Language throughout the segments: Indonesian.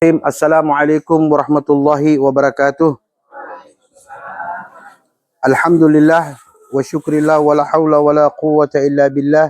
Assalamualaikum warahmatullahi wabarakatuh. Alhamdulillah wa syukrillah wa la hawla wa la quwwata illa billah.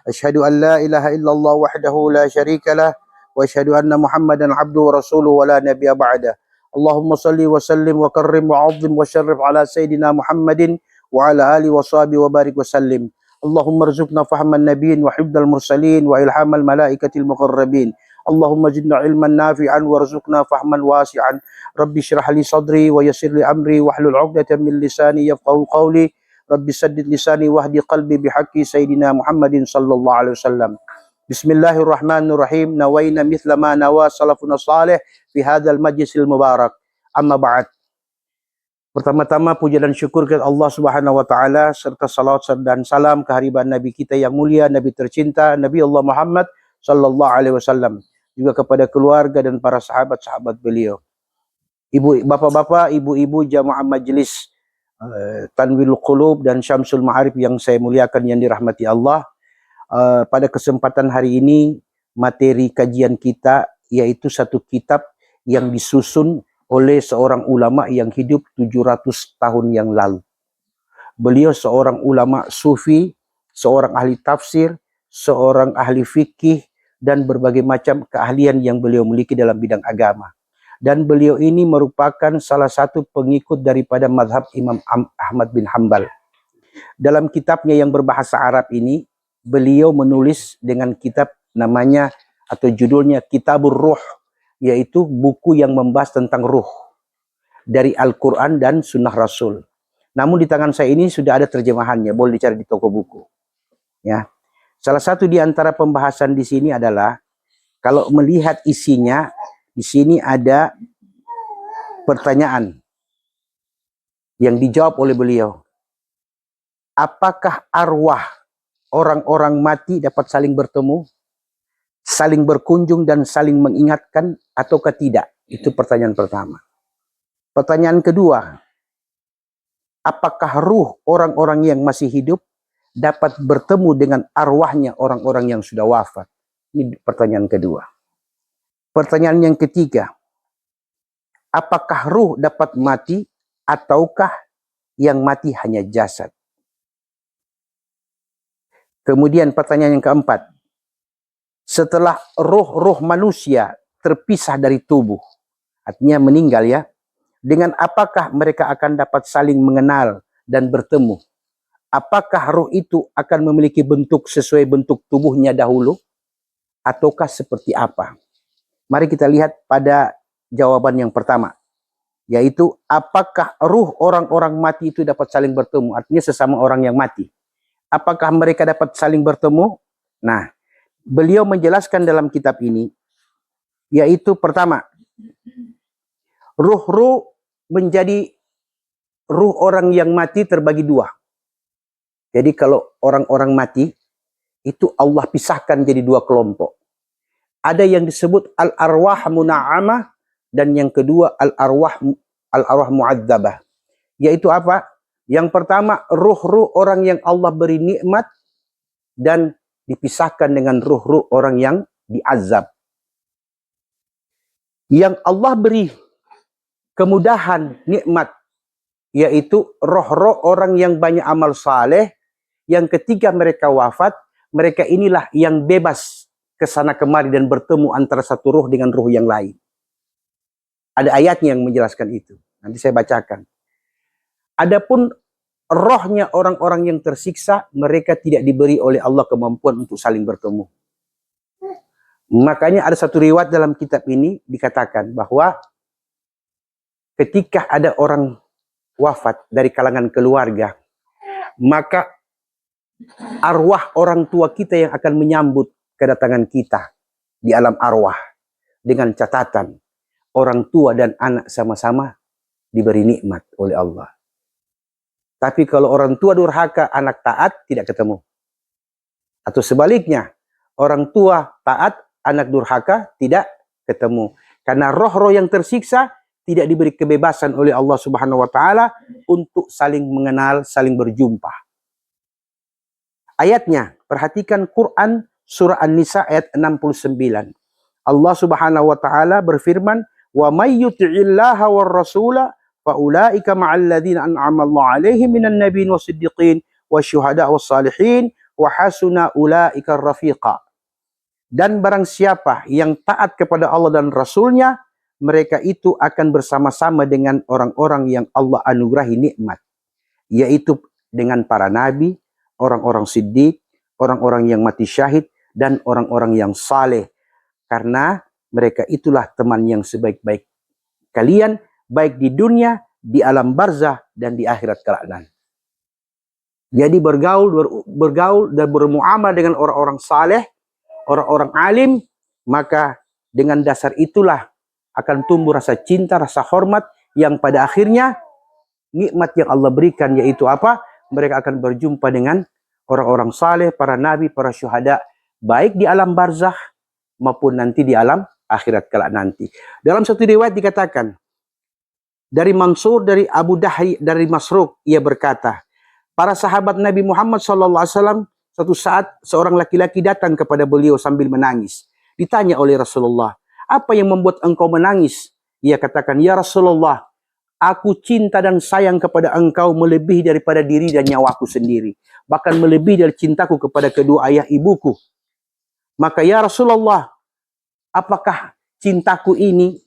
Asyhadu an la ilaha illallah wahdahu la syarikalah wa asyhadu anna Muhammadan abduhu wa rasuluhu wa la nabiyya ba'da. Allahumma salli wa sallim wa karrim wa 'azzim wa syarrif ala sayidina Muhammadin wa ala alihi wa sahbihi wa barik wa sallim. Allahumma rzuqna fahman nabiyyin wa hifdzal mursalin wa ilhamal malaikatil muqarrabin. Allahumma zidna ilman nafi'an warzuqna fahman wasi'an. Rabbi syrah li sadri wa yassir li amri wahlul 'uqdatam min lisani yafqahu qawli. Rabbi saddid lisani wahdi qalbi bihaqqi sayyidina Muhammadin sallallahu alaihi wasallam. Bismillahirrahmanirrahim. Nawaina mithla ma nawa salafuna salih fi hadzal majlisil mubarak. Amma ba'd. Pertama-tama puja dan syukur kepada Allah Subhanahu wa taala serta salawat dan salam kehadiran Nabi kita yang mulia, Nabi tercinta, Nabi Allah Muhammad sallallahu alaihi wasallam, juga kepada keluarga dan para sahabat-sahabat beliau. Bapak-bapak, ibu-ibu jamaah majelis Tanwirul Qulub dan Syamsul Ma'arif yang saya muliakan, yang dirahmati Allah. Pada kesempatan hari ini materi kajian kita yaitu satu kitab yang disusun oleh seorang ulama yang hidup 700 tahun yang lalu. Beliau seorang ulama sufi, seorang ahli tafsir, seorang ahli fikih, dan berbagai macam keahlian yang beliau miliki dalam bidang agama. Dan beliau ini merupakan salah satu pengikut daripada mazhab Imam Ahmad bin Hanbal. Dalam kitabnya yang berbahasa Arab ini, beliau menulis dengan kitab namanya atau judulnya Kitabur Ruh, yaitu buku yang membahas tentang ruh dari Al-Quran dan Sunnah Rasul. Namun di tangan saya ini sudah ada terjemahannya, boleh dicari di toko buku. Ya, salah satu di antara pembahasan di sini adalah kalau melihat isinya, di sini ada pertanyaan yang dijawab oleh beliau. Apakah arwah orang-orang mati dapat saling bertemu, saling berkunjung dan saling mengingatkan ataukah tidak? Itu pertanyaan pertama. Pertanyaan kedua, apakah ruh orang-orang yang masih hidup dapat bertemu dengan arwahnya orang-orang yang sudah wafat? Ini pertanyaan kedua. Pertanyaan yang ketiga, apakah ruh dapat mati ataukah yang mati hanya jasad? Kemudian pertanyaan yang keempat, setelah ruh-ruh manusia terpisah dari tubuh, artinya meninggal ya, dengan apakah mereka akan dapat saling mengenal dan bertemu? Apakah ruh itu akan memiliki bentuk sesuai bentuk tubuhnya dahulu? Ataukah seperti apa? Mari kita lihat pada jawaban yang pertama, yaitu apakah ruh orang-orang mati itu dapat saling bertemu? Artinya sesama orang yang mati. Apakah mereka dapat saling bertemu? Nah, beliau menjelaskan dalam kitab ini, yaitu pertama, ruh-ruh menjadi ruh orang yang mati terbagi dua. Jadi kalau orang-orang mati, itu Allah pisahkan jadi dua kelompok. Ada yang disebut al-arwah muna'amah dan yang kedua al-arwah mu'adzabah. Yaitu apa? Yang pertama, ruh-ruh orang yang Allah beri nikmat dan dipisahkan dengan ruh-ruh orang yang diazab. Yang Allah beri kemudahan, nikmat, yaitu roh-roh orang yang banyak amal saleh, yang ketika mereka wafat, mereka inilah yang bebas ke sana kemari dan bertemu antara satu ruh dengan ruh yang lain. Ada ayatnya yang menjelaskan itu. Nanti saya bacakan. Adapun rohnya orang-orang yang tersiksa, mereka tidak diberi oleh Allah kemampuan untuk saling bertemu. Makanya ada satu riwayat dalam kitab ini dikatakan bahwa ketika ada orang wafat dari kalangan keluarga, maka arwah orang tua kita yang akan menyambut kedatangan kita di alam arwah dengan catatan orang tua dan anak sama-sama diberi nikmat oleh Allah. Tapi kalau orang tua durhaka, anak taat, tidak ketemu. Atau sebaliknya, orang tua taat, anak durhaka, tidak ketemu. Karena roh-roh yang tersiksa tidak diberi kebebasan oleh Allah Subhanahu wa taala untuk saling mengenal, saling berjumpa. Ayatnya, perhatikan Quran surah An-Nisa ayat 69. Allah Subhanahu wa taala berfirman, "Wa may yuti'illaha war rasula fa ulaika ma'al ladzina an'ama Allah 'alaihim minan nabiyyin wasiddiqin wasyuhada wassalihin wa hasuna ulaika rafiqa." Dan barang siapa yang taat kepada Allah dan Rasulnya, mereka itu akan bersama-sama dengan orang-orang yang Allah anugerahi nikmat, yaitu dengan para nabi, orang-orang siddiq, orang-orang yang mati syahid, dan orang-orang yang saleh. Karena mereka itulah teman yang sebaik-baik kalian, baik di dunia, di alam barzah, dan di akhirat kelak nanti. Jadi bergaul dan bermuamalah dengan orang-orang saleh, orang-orang alim, maka dengan dasar itulah akan tumbuh rasa cinta, rasa hormat, yang pada akhirnya nikmat yang Allah berikan yaitu apa? Mereka akan berjumpa dengan orang-orang saleh, para nabi, para syuhada, baik di alam barzakh maupun nanti di alam akhirat kelak nanti. Dalam satu riwayat dikatakan dari Mansur, dari Abu Dahri, dari Masruq, ia berkata, para sahabat Nabi Muhammad SAW, suatu saat seorang laki-laki datang kepada beliau sambil menangis. Ditanya oleh Rasulullah, apa yang membuat engkau menangis? Ia katakan, ya Rasulullah, aku cinta dan sayang kepada engkau melebihi daripada diri dan nyawaku sendiri. Bahkan melebihi dari cintaku kepada kedua ayah ibuku. Maka ya Rasulullah, apakah cintaku ini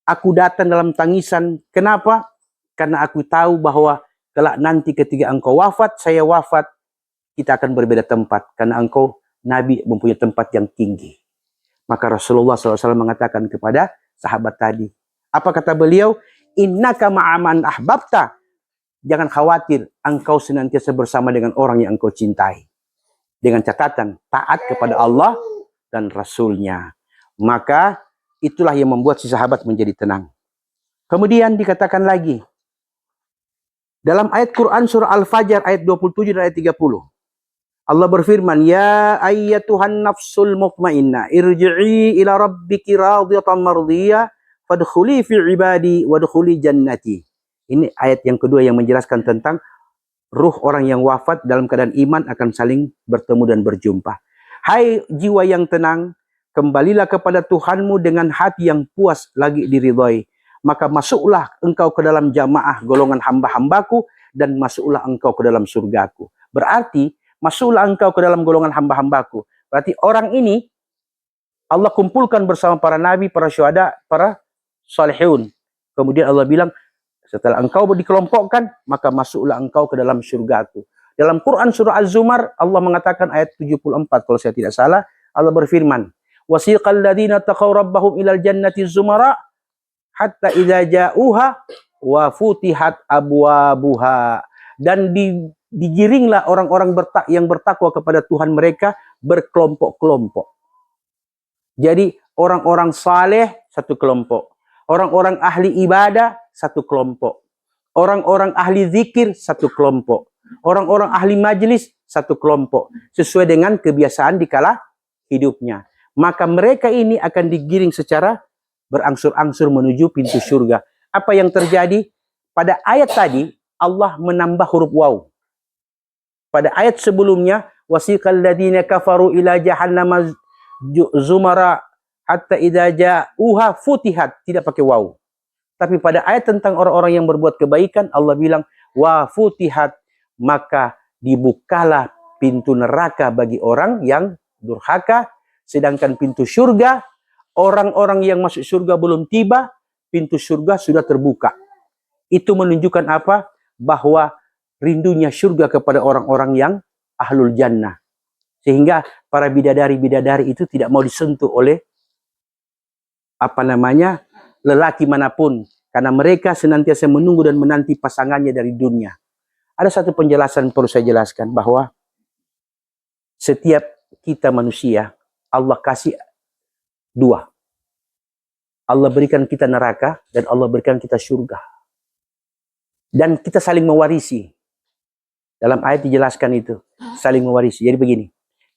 aku datang dalam tangisan? Kenapa? Karena aku tahu bahwa kelak nanti ketika engkau wafat, saya wafat, kita akan berbeda tempat. Karena engkau Nabi mempunyai tempat yang tinggi. Maka Rasulullah SAW mengatakan kepada sahabat tadi. Apa kata beliau? Innaka ma'aman ahbabta. Jangan khawatir, engkau senantiasa bersama dengan orang yang engkau cintai. Dengan catatan, taat kepada Allah dan Rasulnya. Maka itulah yang membuat si sahabat menjadi tenang. Kemudian dikatakan lagi. Dalam ayat Quran surah Al-Fajr ayat 27 dan ayat 30. Allah berfirman, ya ayyatuhan nafsul mutmainnah irji'i ila rabbiki radiyatan mardiyah fadkhuli fi ibadi wadkhuli jannati. Ini ayat yang kedua yang menjelaskan tentang ruh orang yang wafat dalam keadaan iman akan saling bertemu dan berjumpa. Hai jiwa yang tenang, kembalilah kepada Tuhanmu dengan hati yang puas lagi diridhoi. Maka masuklah engkau ke dalam jamaah golongan hamba-hambaku dan masuklah engkau ke dalam surgaku. Berarti masuklah engkau ke dalam golongan hamba-hambaku. Berarti orang ini Allah kumpulkan bersama para nabi, para syuhada, para salihun. Kemudian Allah bilang, setelah engkau dikelompokkan, maka masuklah engkau ke dalam surgaku. Dalam Quran surah Az-Zumar, Allah mengatakan ayat 74 kalau saya tidak salah, Allah berfirman, wasiqal ladzina taqaw rabbahum ilal jannati zumara hatta idza ja'uha wa futihat abwabuha. Dan digiringlah orang-orang yang bertakwa kepada Tuhan mereka berkelompok-kelompok. Jadi orang-orang saleh satu kelompok, orang-orang ahli ibadah satu kelompok, orang-orang ahli zikir satu kelompok, orang-orang ahli majlis satu kelompok, sesuai dengan kebiasaan di kala hidupnya. Maka mereka ini akan digiring secara berangsur-angsur menuju pintu surga. Apa yang terjadi? Pada ayat tadi, Allah menambah huruf waw. Pada ayat sebelumnya, wasiqal ladzina kafaru ila jahannam zumara hatta idza ja'uha futihat, tidak pakai waw. Tapi pada ayat tentang orang-orang yang berbuat kebaikan, Allah bilang wa futihat, maka dibukalah pintu neraka bagi orang yang durhaka, sedangkan pintu surga, orang-orang yang masuk surga belum tiba, pintu surga sudah terbuka. Itu menunjukkan apa? Bahwa rindunya surga kepada orang-orang yang ahlul jannah. Sehingga para bidadari-bidadari itu tidak mau disentuh oleh lelaki manapun. Karena mereka senantiasa menunggu dan menanti pasangannya dari dunia. Ada satu penjelasan perlu saya jelaskan bahwa setiap kita manusia, Allah kasih dua. Allah berikan kita neraka dan Allah berikan kita surga. Dan kita saling mewarisi. Dalam ayat dijelaskan itu, saling mewarisi. Jadi begini,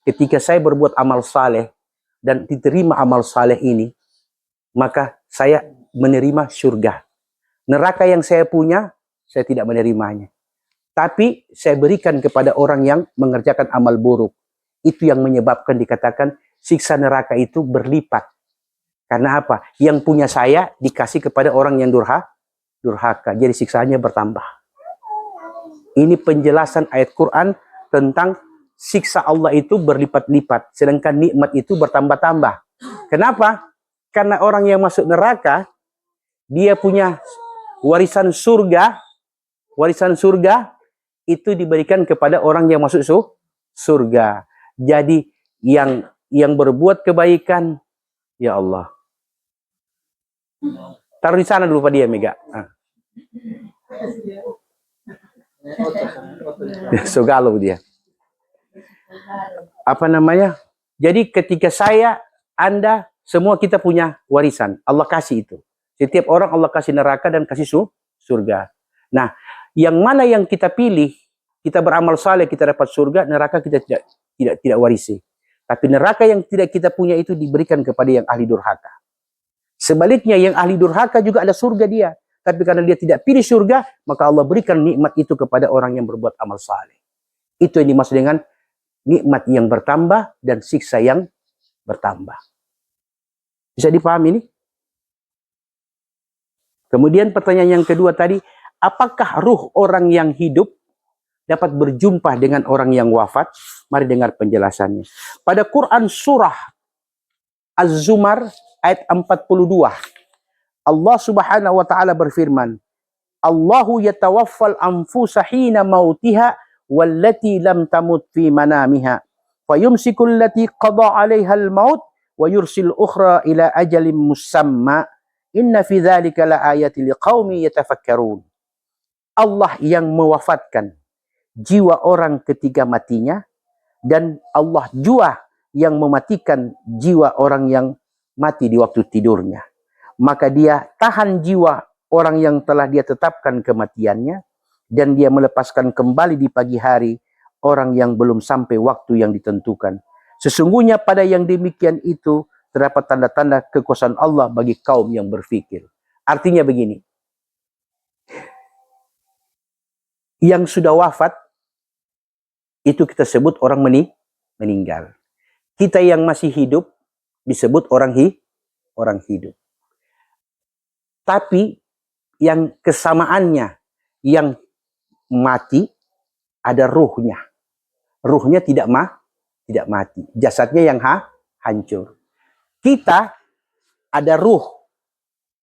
ketika saya berbuat amal saleh dan diterima amal saleh ini, maka saya menerima surga. Neraka yang saya punya, saya tidak menerimanya. Tapi saya berikan kepada orang yang mengerjakan amal buruk. Itu yang menyebabkan dikatakan siksa neraka itu berlipat. Karena apa? Yang punya saya dikasih kepada orang yang durhaka. Jadi siksaannya bertambah. Ini penjelasan ayat Quran tentang siksa Allah itu berlipat-lipat. Sedangkan nikmat itu bertambah-tambah. Kenapa? Karena orang yang masuk neraka, dia punya warisan surga. Warisan surga itu diberikan kepada orang yang masuk surga. Jadi yang berbuat kebaikan, ya Allah. Taruh di sana dulu Pak dia, Mega. So galau dia. Apa namanya? Jadi ketika saya, Anda, semua kita punya warisan. Allah kasih itu. Setiap orang Allah kasih neraka dan kasih surga. Nah, yang mana yang kita pilih, kita beramal saleh, kita dapat surga, neraka kita tidak warisi. Tapi neraka yang tidak kita punya itu diberikan kepada yang ahli durhaka. Sebaliknya yang ahli durhaka juga ada surga dia. Tapi karena dia tidak pilih surga, maka Allah berikan nikmat itu kepada orang yang berbuat amal saleh. Itu yang dimaksud dengan nikmat yang bertambah dan siksa yang bertambah. Bisa dipahami ini? Kemudian pertanyaan yang kedua tadi, apakah ruh orang yang hidup dapat berjumpa dengan orang yang wafat? Mari dengar penjelasannya. Pada Quran surah Az-Zumar ayat 42, Allah Subhanahu wa taala berfirman, Allahu yatawaffal anfusa hina mautiha wallati lam tamut fi manamiha fayumsiku allati qada 'alaiha al-maut wa yursil ukhra ila ajalin musamma inna fi dzalika laayatil liqaumi yatafakkarun. Allah yang mewafatkan jiwa orang ketika matinya, dan Allah juga yang mematikan jiwa orang yang mati di waktu tidurnya. Maka dia tahan jiwa orang yang telah dia tetapkan kematiannya, dan dia melepaskan kembali di pagi hari orang yang belum sampai waktu yang ditentukan. Sesungguhnya pada yang demikian itu terdapat tanda-tanda kekuasaan Allah bagi kaum yang berfikir. Artinya begini, yang sudah wafat itu kita sebut orang meninggal. Kita yang masih hidup disebut orang hidup. Tapi yang kesamaannya, yang mati ada ruhnya. Ruhnya tidak mati. Jasadnya yang hancur. Kita ada ruh,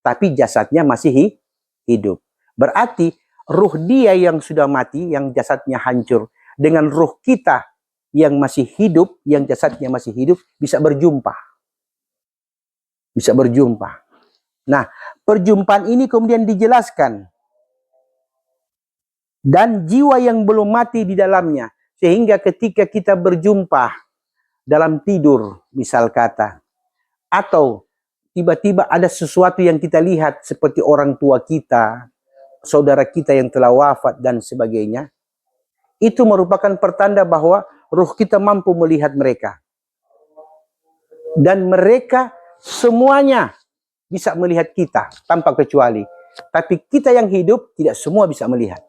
tapi jasadnya masih hidup. Berarti ruh dia yang sudah mati, yang jasadnya hancur, dengan ruh kita yang masih hidup, yang jasadnya masih hidup, bisa berjumpa. Bisa berjumpa. Nah, perjumpaan ini kemudian dijelaskan. Dan jiwa yang belum mati di dalamnya. Sehingga ketika kita berjumpa dalam tidur, misal kata, atau tiba-tiba ada sesuatu yang kita lihat seperti orang tua kita, saudara kita yang telah wafat dan sebagainya, itu merupakan pertanda bahwa ruh kita mampu melihat mereka. Dan mereka semuanya bisa melihat kita tanpa kecuali. Tapi kita yang hidup tidak semua bisa melihat.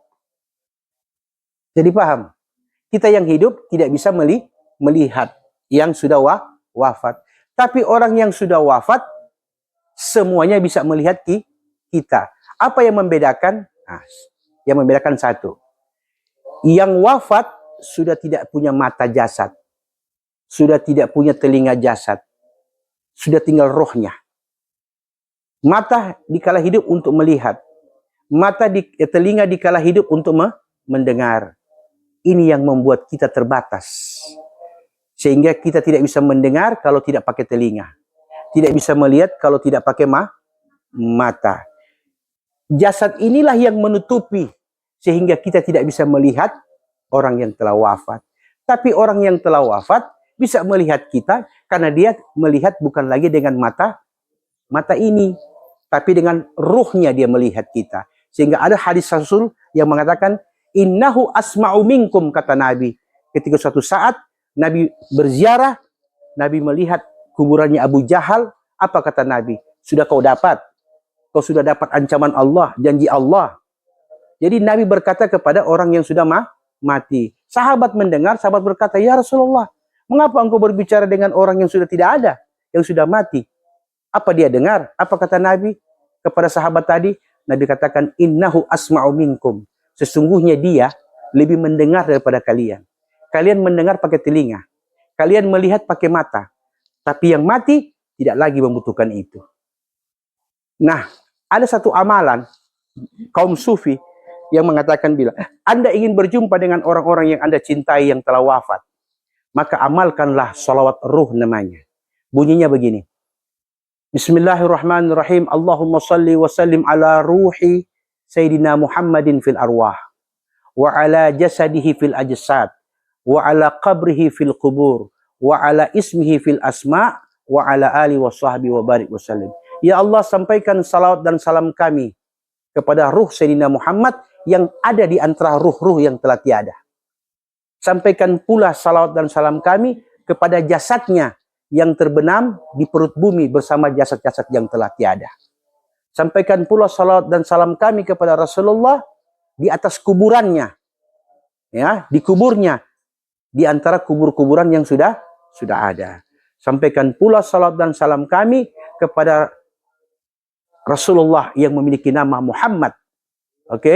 Jadi paham? Kita yang hidup tidak bisa melihat yang sudah wafat. Tapi orang yang sudah wafat semuanya bisa melihat kita. Apa yang membedakan? Nah, yang membedakan satu. Yang wafat sudah tidak punya mata jasad. Sudah tidak punya telinga jasad. Sudah tinggal rohnya. Mata dikala hidup untuk melihat. Telinga dikala hidup untuk mendengar. Ini yang membuat kita terbatas. Sehingga kita tidak bisa mendengar kalau tidak pakai telinga. Tidak bisa melihat kalau tidak pakai mata. Jasad inilah yang menutupi. Sehingga kita tidak bisa melihat orang yang telah wafat. Tapi orang yang telah wafat bisa melihat kita karena dia melihat bukan lagi dengan mata ini. Tapi dengan ruhnya dia melihat kita. Sehingga ada hadis Rasul yang mengatakan, innahu asma'u minkum, kata Nabi. Ketika suatu saat Nabi berziarah, Nabi melihat kuburannya Abu Jahal. Apa kata Nabi? Sudah kau dapat. Kau sudah dapat ancaman Allah, janji Allah. Jadi Nabi berkata kepada orang yang sudah mati. Sahabat mendengar, sahabat berkata, ya Rasulullah, mengapa engkau berbicara dengan orang yang sudah tidak ada, yang sudah mati? Apa dia dengar? Apa kata Nabi kepada sahabat tadi? Nabi katakan, innahu asma'u minkum. Sesungguhnya dia lebih mendengar daripada kalian. Kalian mendengar pakai telinga. Kalian melihat pakai mata. Tapi yang mati tidak lagi membutuhkan itu. Nah, ada satu amalan kaum sufi yang mengatakan bila Anda ingin berjumpa dengan orang-orang yang Anda cintai yang telah wafat, maka amalkanlah salawat ruh namanya. Bunyinya begini. Bismillahirrahmanirrahim. Allahumma salli wa sallim ala ruhi Sayyidina Muhammadin fil arwah. Wa ala jasadihi fil ajsad. Wa ala qabrihi fil qubur. Wa ala ismihi fil asma. Wa ala ali wa sahbihi wa barik wa sallim. Ya Allah, sampaikan salawat dan salam kami kepada ruh Sayyidina Muhammad yang ada di antara ruh-ruh yang telah tiada. Sampaikan pula salawat dan salam kami kepada jasadnya yang terbenam di perut bumi bersama jasad-jasad yang telah tiada. Sampaikan pula salawat dan salam kami kepada Rasulullah di atas kuburannya, ya, di kuburnya, di antara kubur-kuburan yang sudah ada. Sampaikan pula salawat dan salam kami kepada Rasulullah yang memiliki nama Muhammad, oke,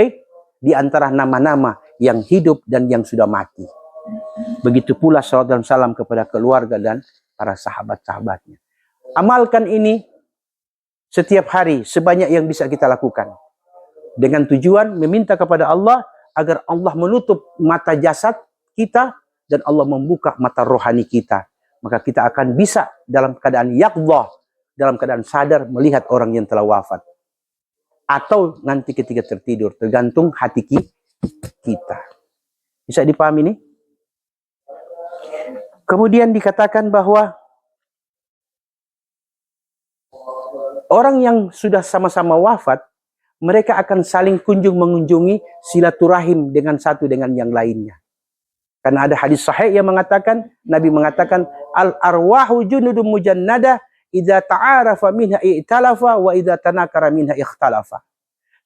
di antara nama-nama yang hidup dan yang sudah mati. Begitu pula salawat dan salam kepada keluarga dan para sahabat-sahabatnya. Amalkan ini setiap hari sebanyak yang bisa kita lakukan. Dengan tujuan meminta kepada Allah agar Allah menutup mata jasad kita dan Allah membuka mata rohani kita. Maka kita akan bisa dalam keadaan yaqdhah, dalam keadaan sadar melihat orang yang telah wafat. Atau nanti ketika tertidur, tergantung hati kita. Bisa dipahami ini? Kemudian dikatakan bahwa orang yang sudah sama-sama wafat, mereka akan saling kunjung mengunjungi silaturahim dengan satu dengan yang lainnya. Karena ada hadis sahih yang mengatakan, Nabi mengatakan, al-arwahu junudun mujannada, idza ta'arafa minha i'talafa, wa idza tanakara minha ikhtalafa.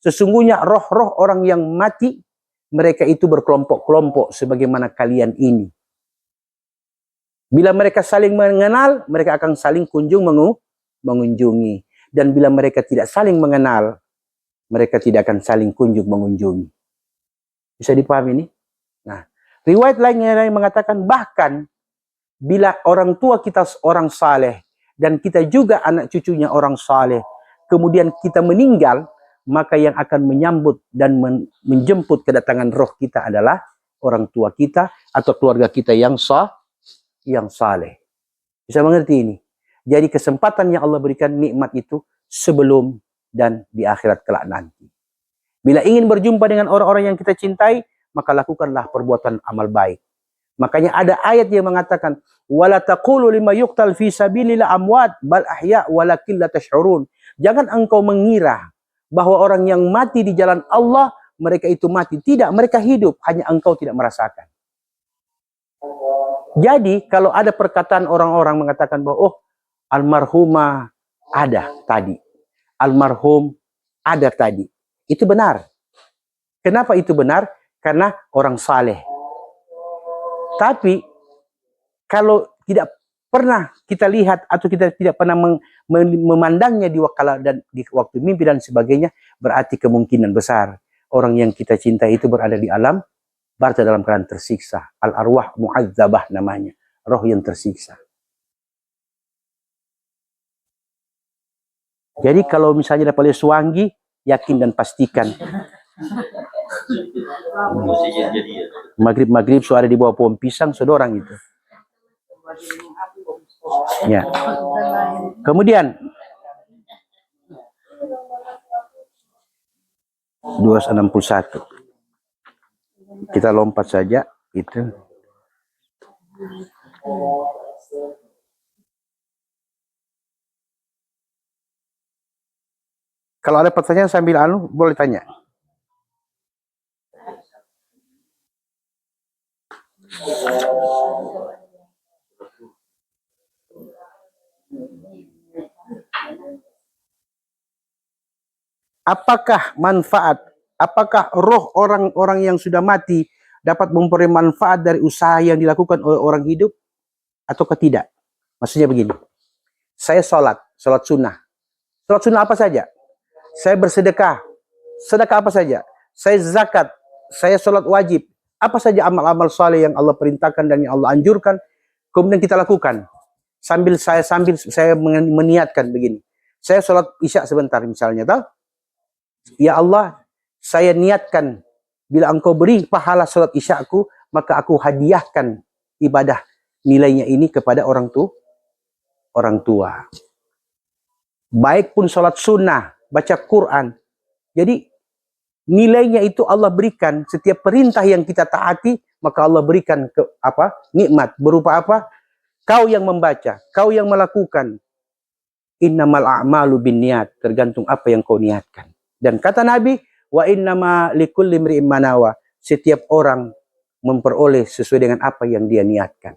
Sesungguhnya roh-roh orang yang mati, mereka itu berkelompok-kelompok sebagaimana kalian ini. Bila mereka saling mengenal, mereka akan saling kunjung mengunjungi. Dan bila mereka tidak saling mengenal, mereka tidak akan saling kunjung mengunjungi. Bisa dipahami ini? Nah, riwayat lainnya yang mengatakan bahkan bila orang tua kita orang saleh dan kita juga anak cucunya orang saleh, kemudian kita meninggal, maka yang akan menyambut dan menjemput kedatangan roh kita adalah orang tua kita atau keluarga kita yang saleh. Bisa mengerti ini? Jadi kesempatan yang Allah berikan nikmat itu sebelum dan di akhirat kelak nanti. Bila ingin berjumpa dengan orang-orang yang kita cintai, maka lakukanlah perbuatan amal baik. Makanya ada ayat yang mengatakan, wala taqulu lima yuqtal fi sabilillah amwat bal ahya walakin la tash'urun. Jangan engkau mengira bahwa orang yang mati di jalan Allah mereka itu mati. Tidak, mereka hidup, hanya engkau tidak merasakan. Jadi kalau ada perkataan orang-orang mengatakan bahwa almarhumah ada tadi, almarhum ada tadi, itu benar. Kenapa itu benar? Karena orang saleh. Tapi kalau tidak pernah kita lihat atau kita tidak pernah memandangnya di waktu mimpi dan sebagainya, berarti kemungkinan besar orang yang kita cintai itu berada di alam barzah dalam keadaan tersiksa. Al-arwah mu'adzabah namanya, roh yang tersiksa. Jadi kalau misalnya dapat suwangi, yakin dan pastikan. Maghrib suara di bawah pohon pisang, sedorang itu. Ya. Kemudian 261. Kita lompat saja itu. Kalau ada pertanyaan sambil boleh tanya. Apakah roh orang-orang yang sudah mati dapat memperoleh manfaat dari usaha yang dilakukan oleh orang hidup ataukah tidak? Maksudnya begini. Saya sholat sunnah. Sholat sunnah apa saja? Saya bersedekah, sedekah apa saja? Saya zakat, saya sholat wajib. Apa saja amal-amal saleh yang Allah perintahkan dan yang Allah anjurkan, kemudian kita lakukan. Sambil saya meniatkan begini. Saya sholat isya sebentar misalnya, tahu? Ya Allah, saya niatkan bila engkau beri pahala sholat isyaku, maka aku hadiahkan ibadah nilainya ini kepada orang tua. Baik pun sholat sunnah, baca Quran. Jadi nilainya itu Allah berikan. Setiap perintah yang kita taati, maka Allah berikan nikmat berupa apa? Kau yang membaca, kau yang melakukan. Innamal a'malu binniyat, tergantung apa yang kau niatkan. Dan kata Nabi, wa innama likulli imri'in ma nawa, setiap orang memperoleh sesuai dengan apa yang dia niatkan.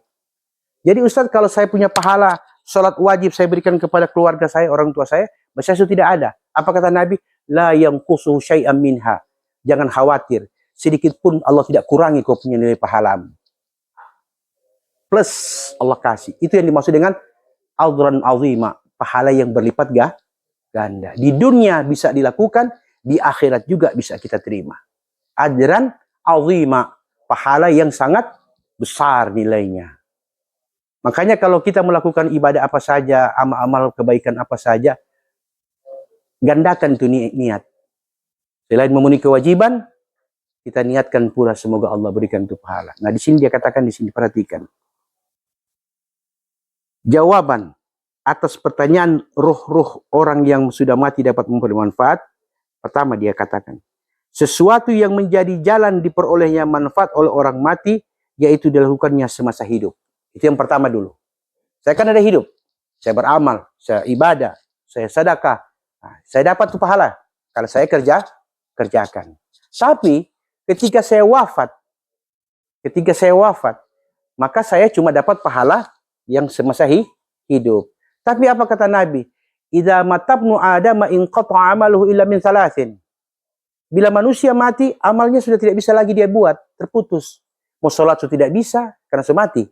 Jadi Ustaz, kalau saya punya pahala salat wajib saya berikan kepada keluarga saya, orang tua saya sudah tidak ada. Apa kata Nabi? La yanqusu syai'an minha. Jangan khawatir, sedikit pun Allah tidak kurangi kau punya nilai pahalamu. Plus Allah kasih. Itu yang dimaksud dengan adran azima, pahala yang berlipat ganda. Di dunia bisa dilakukan, di akhirat juga bisa kita terima. Adran azima, pahala yang sangat besar nilainya. Makanya kalau kita melakukan ibadah apa saja, amal-amal kebaikan apa saja, gandakan itu niat. Selain memenuhi kewajiban, kita niatkan pula semoga Allah berikan itu pahala. Nah, di sini dia katakan, di sini perhatikan. Jawaban atas pertanyaan ruh-ruh orang yang sudah mati dapat memberi manfaat. Pertama dia katakan, sesuatu yang menjadi jalan diperolehnya manfaat oleh orang mati, yaitu dilakukannya semasa hidup. Itu yang pertama dulu. Saya kan ada hidup. Saya beramal, saya ibadah, saya sedekah. Nah, saya dapat tuh pahala. Kalau saya kerjakan. Tapi ketika saya wafat, maka saya cuma dapat pahala yang semasa hidup. Tapi apa kata Nabi? Idza matabnu adama in qata'a amaluhu illa min salasin. Bila manusia mati, amalnya sudah tidak bisa lagi dia buat, terputus. Mau sholat sudah tidak bisa karena sudah mati.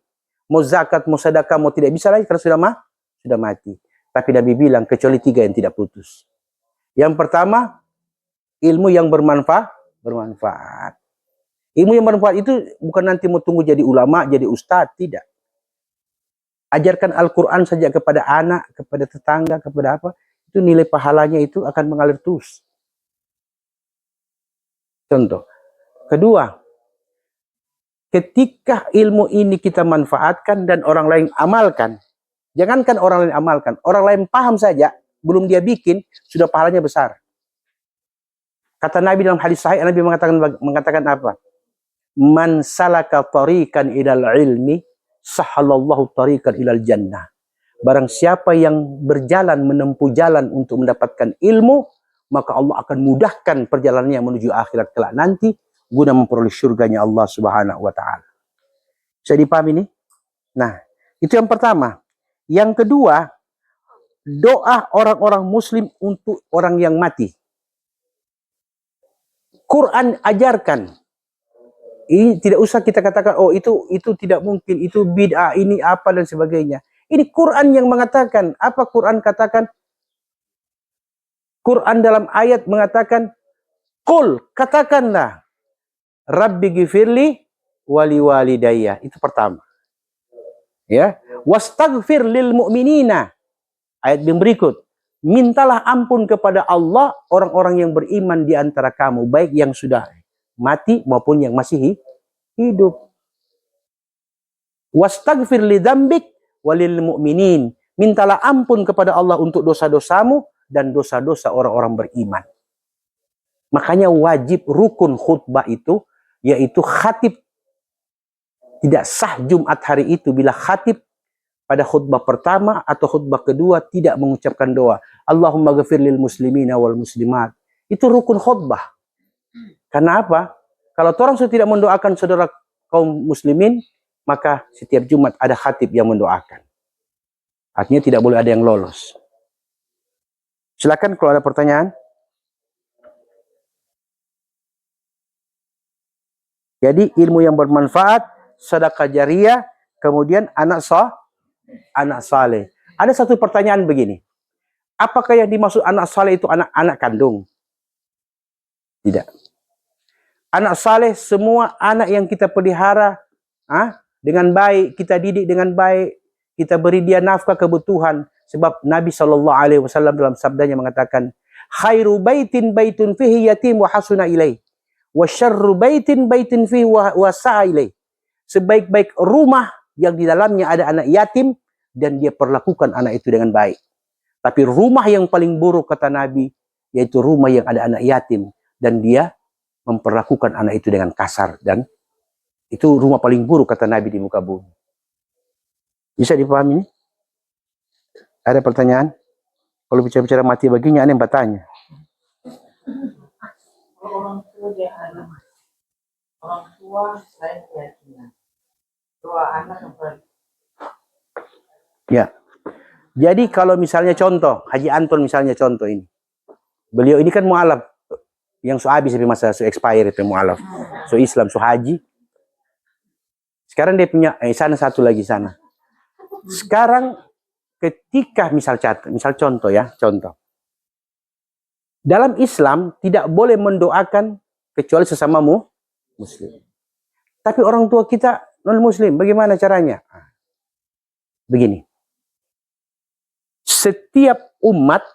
Mau zakat, mau sedekah, mau tidak bisa lagi karena sudah mati. Tapi Nabi bilang kecuali 3 yang tidak putus. Yang pertama, ilmu yang bermanfaat. Ilmu yang bermanfaat itu bukan nanti mau tunggu jadi ulama, jadi ustadz, tidak. Ajarkan Al-Quran saja kepada anak, kepada tetangga, kepada apa, itu nilai pahalanya itu akan mengalir terus. Contoh. Kedua, ketika ilmu ini kita manfaatkan dan orang lain amalkan, jangankan orang lain amalkan, orang lain paham saja, belum dia bikin, sudah pahalanya besar. Kata Nabi dalam hadis sahih, Nabi mengatakan apa? Man salaka tariqan ilal ilmi, sahalallahu tariqan ilal jannah. Barang siapa yang berjalan, menempuh jalan untuk mendapatkan ilmu, maka Allah akan mudahkan perjalanannya menuju akhirat kelak nanti, guna memperoleh surganya Allah Subhanahu wa ta'ala. Bisa dipahami ini? Nah, itu yang pertama. Yang kedua, doa orang-orang muslim untuk orang yang mati. Quran ajarkan. Ini tidak usah kita katakan, oh itu tidak mungkin, itu bid'ah, ini apa dan sebagainya. Ini Quran yang mengatakan. Apa Quran katakan? Quran dalam ayat mengatakan, Qul, katakanlah, Rabbi gifirli wali walidayya. Itu pertama. Ya, wastaghfir lil mu'minina. Ayat yang berikut, mintalah ampun kepada Allah orang-orang yang beriman di antara kamu, baik yang sudah mati maupun yang masih hidup. Wastaghfir li dzambik walil mu'minin. Mintalah ampun kepada Allah untuk dosa-dosamu dan dosa-dosa orang-orang beriman. Makanya wajib rukun khutbah itu, yaitu khatib. Tidak sah Jumat hari itu bila khatib pada khutbah pertama atau khutbah kedua tidak mengucapkan doa. Allahumma ghafir lil muslimina wal muslimat. Itu rukun khutbah. Karena apa? Kalau orang sudah tidak mendoakan saudara kaum muslimin, maka setiap Jumat ada khatib yang mendoakan. Artinya tidak boleh ada yang lolos. Silakan kalau ada pertanyaan. Jadi ilmu yang bermanfaat, sedekah jariyah, kemudian anak saleh. Ada satu pertanyaan begini. Apakah yang dimaksud anak saleh itu anak-anak kandung? Tidak. Anak saleh semua anak yang kita pelihara dengan baik, kita didik dengan baik, kita beri dia nafkah kebutuhan. Sebab Nabi SAW dalam sabdanya mengatakan, khairu baitin baitun fihi yatim wa hasuna ilaih, wa syarru baitin fihi wa sa'a ilaih. Sebaik-baik rumah yang di dalamnya ada anak yatim dan dia perlakukan anak itu dengan baik. Tapi rumah yang paling buruk kata Nabi, yaitu rumah yang ada anak yatim dan dia memperlakukan anak itu dengan kasar, dan itu rumah paling buruk kata Nabi di muka bumi. Bisa dipahami ini? Ada pertanyaan? Kalau bicara-bicara mati baginya, aneh bertanya. Orang tua dia anak, orang tua selain keyakinan, doa anak yang ya. Jadi kalau misalnya contoh, Haji Anton misalnya contoh ini. Beliau ini kan mu'alaf. Yang so habis masa so expire itu mu'alaf. So Islam, so haji. Sekarang dia punya, sana satu lagi sana. Sekarang ketika misal contoh ya, contoh. Dalam Islam tidak boleh mendoakan kecuali sesamamu muslim. Tapi orang tua kita non muslim, bagaimana caranya? Begini. Setiap umat,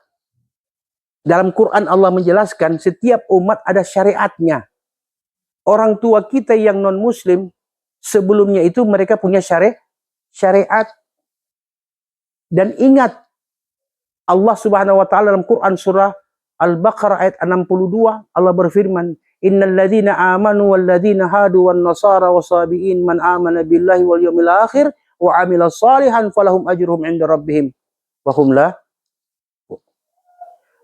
dalam Quran Allah menjelaskan, setiap umat ada syariatnya. Orang tua kita yang non-muslim, sebelumnya itu mereka punya syariat. Dan ingat, Allah Subhanahu wa Ta'ala dalam Quran surah Al-Baqarah ayat 62, Allah berfirman, innal ladzina amanu wal ladzina hadu wan nasara wasabiin man amana billahi wal yawmil akhir wa amila salihan falahum ajruhum 'inda rabbihim. Wahumlah.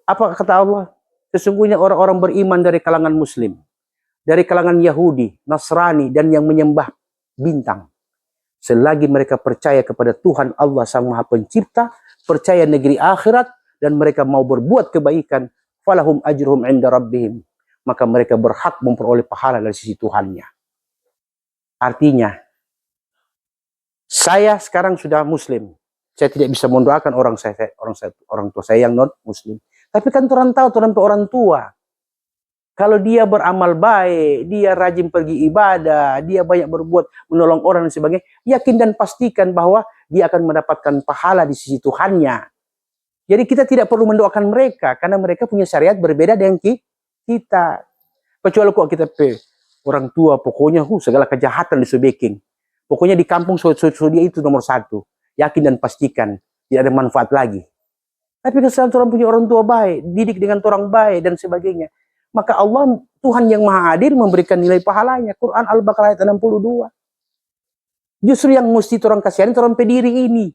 Apa kata Allah? Sesungguhnya orang-orang beriman dari kalangan muslim, dari kalangan Yahudi, Nasrani, dan yang menyembah bintang, selagi mereka percaya kepada Tuhan Allah Sang Maha Pencipta, percaya negeri akhirat, dan mereka mau berbuat kebaikan, falahum ajruhum 'inda rabbihim, maka mereka berhak memperoleh pahala dari sisi Tuhannya. Artinya, saya sekarang sudah muslim. Saya tidak bisa mendoakan orang tua saya yang non muslim. Tapi kan orang tahu orang tua. Kalau dia beramal baik, dia rajin pergi ibadah, dia banyak berbuat menolong orang dan sebagainya, yakin dan pastikan bahwa dia akan mendapatkan pahala di sisi Tuhannya. Jadi kita tidak perlu mendoakan mereka karena mereka punya syariat berbeda dengan kita. Kecuali kok kita orang tua pokoknya segala kejahatan disebeking. Pokoknya di kampung dia itu nomor satu. Yakin dan pastikan tidak ada manfaat lagi. Tapi kesalahan orang punya orang tua baik, didik dengan orang baik dan sebagainya, maka Allah Tuhan yang Maha Adil memberikan nilai pahalanya. Quran Al-Baqarah ayat 62. Justru yang mesti orang kasihani orang pediri ini,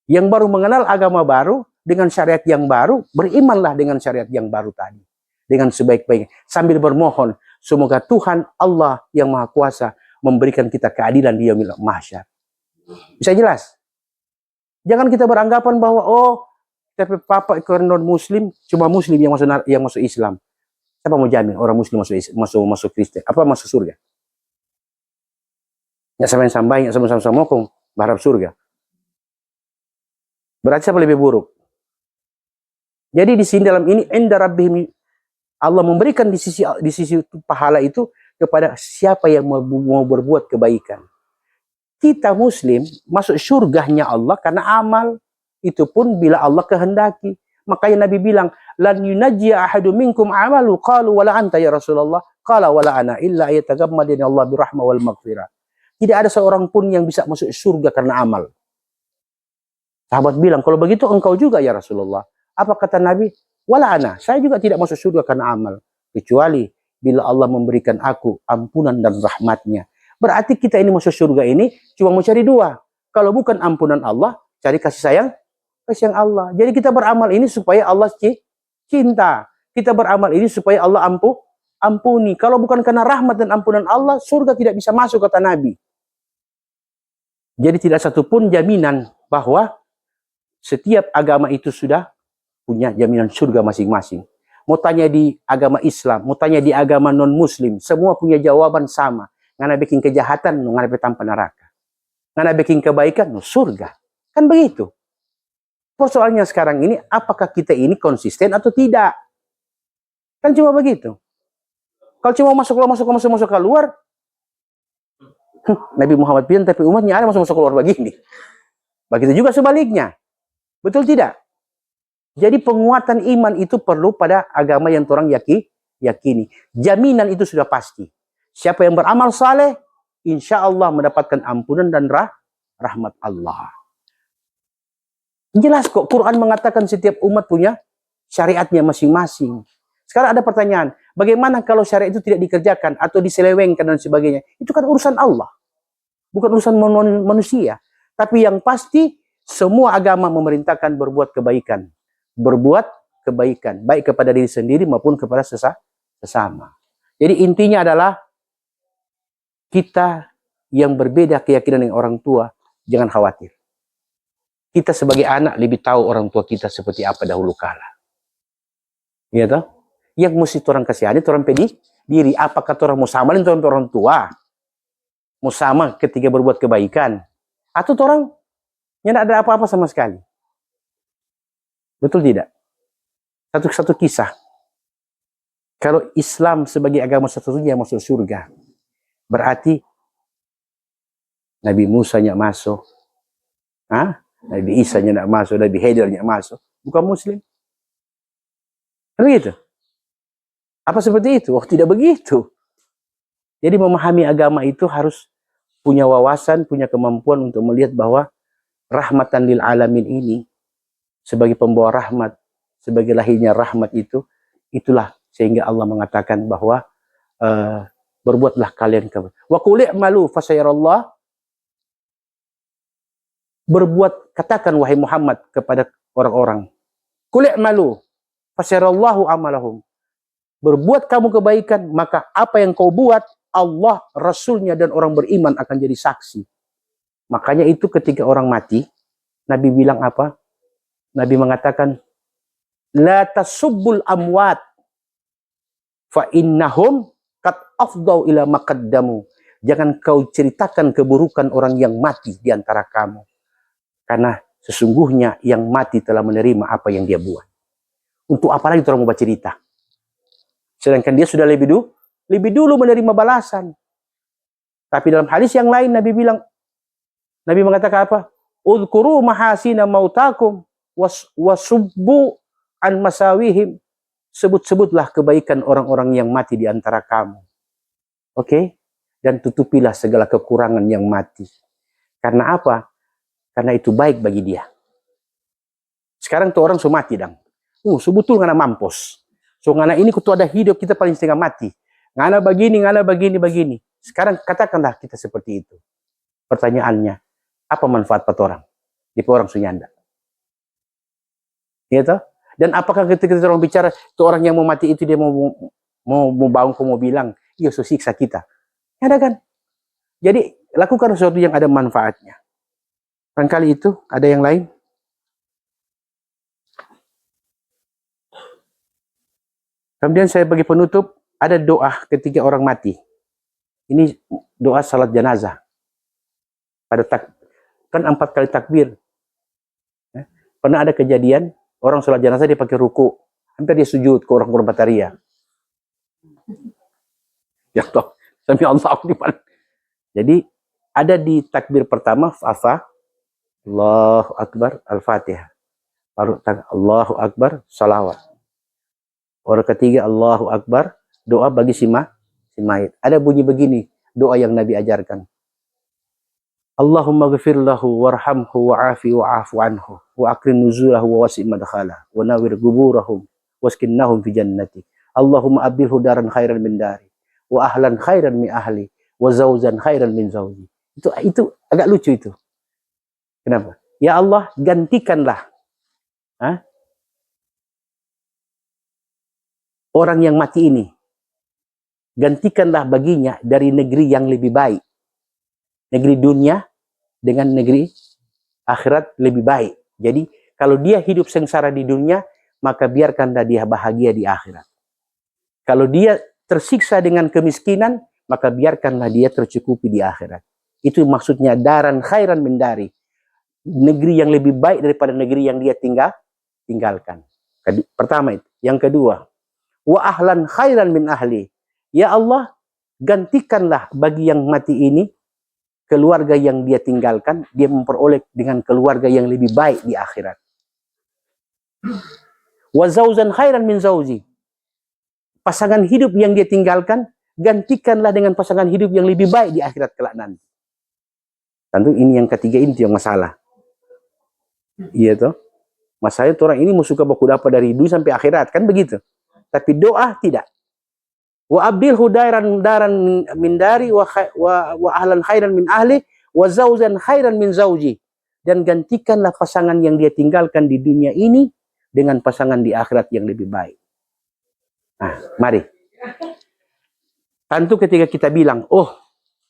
yang baru mengenal agama baru dengan syariat yang baru, berimanlah dengan syariat yang baru tadi dengan sebaik-baiknya, sambil bermohon semoga Tuhan Allah yang Maha Kuasa memberikan kita keadilan di yaumil mahsyar. Bisa jelas? Jangan kita beranggapan bahwa tapi papa non muslim, cuma muslim yang masuk Islam. Siapa mau jamin orang muslim masuk Kristen? Apa masuk surga? Ya sampai sama mokong berharap surga. Berarti siapa lebih buruk? Jadi di sini dalam ini inda rabbihim, Allah memberikan di sisi pahala itu kepada siapa yang mau berbuat kebaikan. Kita muslim masuk surganya Allah karena amal. Itu pun bila Allah kehendaki. Makanya Nabi bilang, lan yunajjiya ahadu minkum amalu, qalu wala anta ya Rasulullah, qala wala ana illa ayatagammadani Allah birahmah wal maghfirah. Tidak ada seorang pun yang bisa masuk surga karena amal. Sahabat bilang, kalau begitu engkau juga ya Rasulullah. Apa kata Nabi? Wala ana, saya juga tidak masuk surga karena amal, kecuali bila Allah memberikan aku ampunan dan rahmatnya. Berarti kita ini masuk surga ini cuma mau cari dua. Kalau bukan ampunan Allah, cari kasih sayang Allah. Jadi kita beramal ini supaya Allah cinta. Kita beramal ini supaya Allah ampuni. Kalau bukan karena rahmat dan ampunan Allah, surga tidak bisa masuk kata Nabi. Jadi tidak satupun jaminan bahwa setiap agama itu sudah punya jaminan surga masing-masing. Mau tanya di agama Islam, mau tanya di agama non-muslim, semua punya jawaban sama. Ngana bikin kejahatan, ngana tanpa neraka. Ngana bikin kebaikan, surga. Kan begitu. Persoalannya sekarang ini, apakah kita ini konsisten atau tidak? Kan cuma begitu. Kalau cuma masuk keluar, Nabi Muhammad bilang, tapi umatnya ada masuk keluar begini. Begitu juga sebaliknya. Betul tidak? Jadi penguatan iman itu perlu pada agama yang orang yakini. Jaminan itu sudah pasti. Siapa yang beramal saleh, insya Allah mendapatkan ampunan dan rahmat Allah. Jelas kok, Quran mengatakan setiap umat punya syariatnya masing-masing. Sekarang ada pertanyaan, bagaimana kalau syariat itu tidak dikerjakan atau diselewengkan dan sebagainya? Itu kan urusan Allah, bukan urusan manusia. Tapi yang pasti, semua agama memerintahkan berbuat kebaikan. Berbuat kebaikan, baik kepada diri sendiri maupun kepada sesama. Jadi intinya adalah, kita yang berbeda keyakinan dengan orang tua, jangan khawatir. Kita sebagai anak lebih tahu orang tua kita seperti apa dahulu kala. Ya toh? Yang mesti orang kasihani, orang pedi diri. Apakah orang mau sama dengan orang tua? Mau sama ketika berbuat kebaikan? Atau orang yang tidak ada apa-apa sama sekali? Betul tidak? Satu kisah. Kalau Islam sebagai agama satu-satunya yang masuk surga, berarti Nabi Musa tidak masuk. Nabi Isa tidak masuk, Nabi Haider tidak masuk. Bukan Muslim. Begitu. Apa seperti itu? Oh, tidak begitu. Jadi memahami agama itu harus punya wawasan, punya kemampuan untuk melihat bahwa rahmatan lil alamin ini, sebagai pembawa rahmat, sebagai lahirnya rahmat itu, itulah sehingga Allah mengatakan bahwa berbuatlah kalian wa qul i'malu fasayarallah. Berbuat, katakan wahai Muhammad kepada orang-orang, qul i'malu fasayarallahu amalahum. Berbuat kamu kebaikan, maka apa yang kau buat, Allah, Rasulnya, dan orang beriman akan jadi saksi. Makanya itu ketika orang mati, Nabi bilang apa? Nabi mengatakan, la tasubbul amwat fa innahum qad afdau ila maqaddamu. Jangan kau ceritakan keburukan orang yang mati di antara kamu. Karena sesungguhnya yang mati telah menerima apa yang dia buat. Untuk apa lagi orang mau bercerita? Sedangkan dia sudah lebih dulu menerima balasan. Tapi dalam hadis yang lain Nabi bilang, Nabi mengatakan apa? Udhkuru mahasina mautakum wasubbu an masawihim. Sebut-sebutlah kebaikan orang-orang yang mati di antara kamu. Oke? Dan tutupilah segala kekurangan yang mati. Karena apa? Karena itu baik bagi dia. Sekarang tuh orang sudah mati, dang. Sebetul ngana mampus. So ngana ini kutu ada hidup, kita paling setengah mati. Ngana begini. Sekarang katakanlah kita seperti itu. Pertanyaannya, apa manfaat pat orang? Di orang sunyanda. Gitu? Dan apakah ketika orang bicara, itu orang yang mau mati itu dia mau bangun, mau bilang, iya so siksa kita. Ada kan? Jadi lakukan sesuatu yang ada manfaatnya. Barangkali itu, ada yang lain? Kemudian saya bagi penutup, ada doa ketika orang mati. Ini doa salat jenazah. Kan 4 kali takbir. Pernah ada kejadian, orang salat jenazah dia pakai ruku. Hampir dia sujud ke orang bataria. Ya toh, sami Allah akbar. Jadi, ada di takbir pertama, Allahu Akbar, Al-Fatihah. Baru Allahu Akbar, salawat. Orang ketiga, Allahu Akbar, doa bagi si mayit. Ada bunyi begini, doa yang Nabi ajarkan. Allahumma ghafir lahu warhamhu wa'afi wa'afu anhu wa akrim nuzulahu wa wasi' madkhalah wa nawir guburahum waskinnahum fi jannati. Allahumma abilhu daran khairan min dari wa ahlan khairan min ahli wa zawzan khairan min zawji. Itu agak lucu itu. Kenapa? Ya Allah, gantikanlah orang yang mati ini. Gantikanlah baginya dari negeri yang lebih baik. Negeri dunia dengan negeri akhirat lebih baik. Jadi, kalau dia hidup sengsara di dunia, maka biarkanlah dia bahagia di akhirat. Kalau dia tersiksa dengan kemiskinan, maka biarkanlah dia tercukupi di akhirat. Itu maksudnya daran khairan min dari. negeri yang lebih baik daripada negeri yang dia tinggalkan. Pertama itu. Yang kedua, wa ahlan khairan min ahli. Ya Allah, gantikanlah bagi yang mati ini keluarga yang dia tinggalkan, dia memperoleh dengan keluarga yang lebih baik di akhirat. Wa zauzan khairan min zauji. Pasangan hidup yang dia tinggalkan, gantikanlah dengan pasangan hidup yang lebih baik di akhirat kelak nanti. Tentu ini yang ketiga, ini yang masalah. Iya toh? Masalahnya orang ini suka baku dapat dari dunia sampai akhirat, kan begitu. Tapi doa tidak. Wa abdilhu daran min dari wa ahlan khairan min ahli wa zauzan khairan min zauji. Dan gantikanlah pasangan yang dia tinggalkan di dunia ini dengan pasangan di akhirat yang lebih baik. Nah, mari. Tentu ketika kita bilang, oh,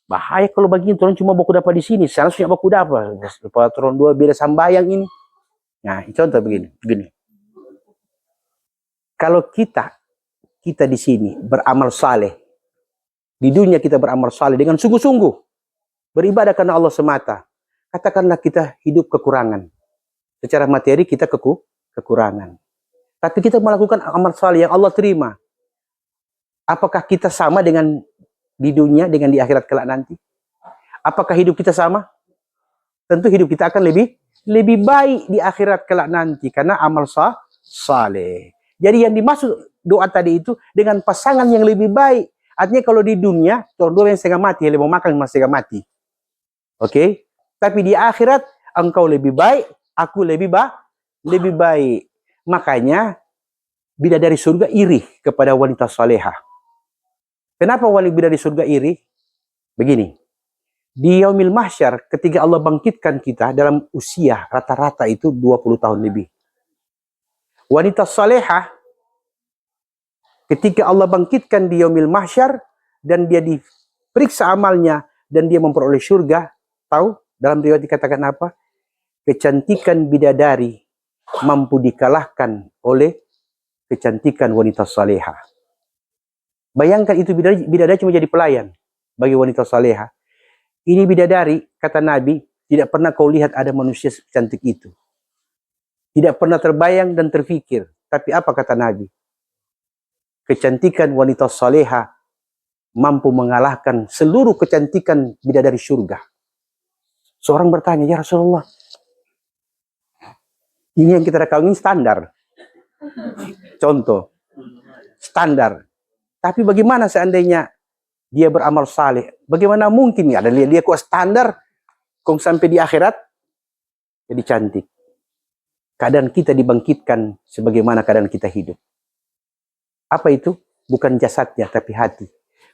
bahaya kalau begini, orang cuma baku dapat di sini, seharusnya baku dapat. Orang dua beda sambayang ini. Nah, contoh begini. Kalau kita di sini beramal saleh, di dunia kita beramal saleh dengan sungguh-sungguh, beribadah karena Allah semata, katakanlah kita hidup kekurangan. Secara materi kita kekurangan. Tapi kita melakukan amal saleh yang Allah terima. Apakah kita sama dengan di dunia dengan di akhirat kelak nanti? Apakah hidup kita sama? Tentu hidup kita akan lebih baik di akhirat kelak nanti karena amal saleh. Jadi yang dimaksud doa tadi itu dengan pasangan yang lebih baik. Artinya kalau di dunia, dua yang setengah mati, yang mau makan masih setengah mati. Oke? Tapi di akhirat, engkau lebih baik, aku lebih baik. Makanya, bidadari surga iri kepada wanita salehah. Kenapa bidadari surga iri? Begini. Di yaumil mahsyar, ketika Allah bangkitkan kita dalam usia rata-rata itu 20 tahun lebih. Wanita salehah, ketika Allah bangkitkan di yaumil mahsyar dan dia diperiksa amalnya dan dia memperoleh surga, tahu dalam riwayat dikatakan apa? Kecantikan bidadari mampu dikalahkan oleh kecantikan wanita salehah. Bayangkan itu bidadari cuma jadi pelayan bagi wanita salehah. Ini bidadari, kata Nabi, tidak pernah kau lihat ada manusia secantik itu. Tidak pernah terbayang dan terfikir. Tapi apa kata Nabi? Kecantikan wanita salehah mampu mengalahkan seluruh kecantikan bidadari surga. Seorang bertanya, ya Rasulullah, ini yang kita kawin standar. Contoh, standar. Tapi bagaimana seandainya dia beramal saleh? Bagaimana mungkin ya? Dan dia kuat standar, kong sampai di akhirat jadi cantik. Keadaan kita dibangkitkan sebagaimana keadaan kita hidup. Apa itu? Bukan jasadnya, tapi hati.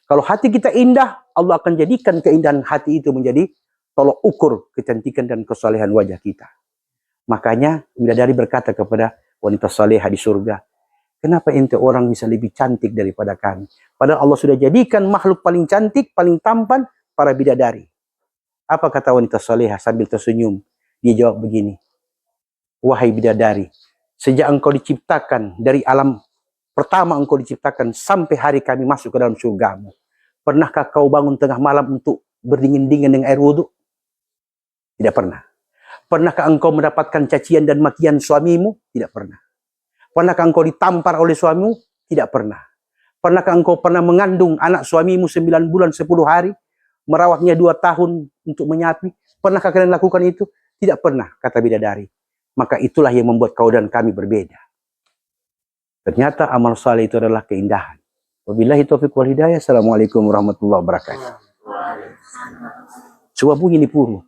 Kalau hati kita indah, Allah akan jadikan keindahan hati itu menjadi tolok ukur kecantikan dan kesalehan wajah kita. Makanya bidadari berkata kepada wanita salehah di surga, kenapa ente orang bisa lebih cantik daripada kami? Padahal Allah sudah jadikan makhluk paling cantik, paling tampan para bidadari. Apa kata wanita salehah sambil tersenyum? Dia jawab begini, wahai bidadari, sejak engkau diciptakan dari alam pertama engkau diciptakan sampai hari kami masuk ke dalam surgamu, pernahkah kau bangun tengah malam untuk berdingin-dingin dengan air wudhu? Tidak pernah. Pernahkah engkau mendapatkan cacian dan matian suamimu? Tidak pernah. Pernahkah engkau ditampar oleh suamimu? Tidak pernah. Pernahkah engkau pernah mengandung anak suamimu 9 bulan 10 hari? Merawatnya 2 tahun untuk menyapi? Pernahkah kalian lakukan itu? Tidak pernah, kata bidadari. Maka itulah yang membuat kau dan kami berbeda. Ternyata amal saleh itu adalah keindahan. Wabillahi taufiq wal hidayah. Assalamualaikum warahmatullahi wabarakatuh. Coba bunyi ni puru.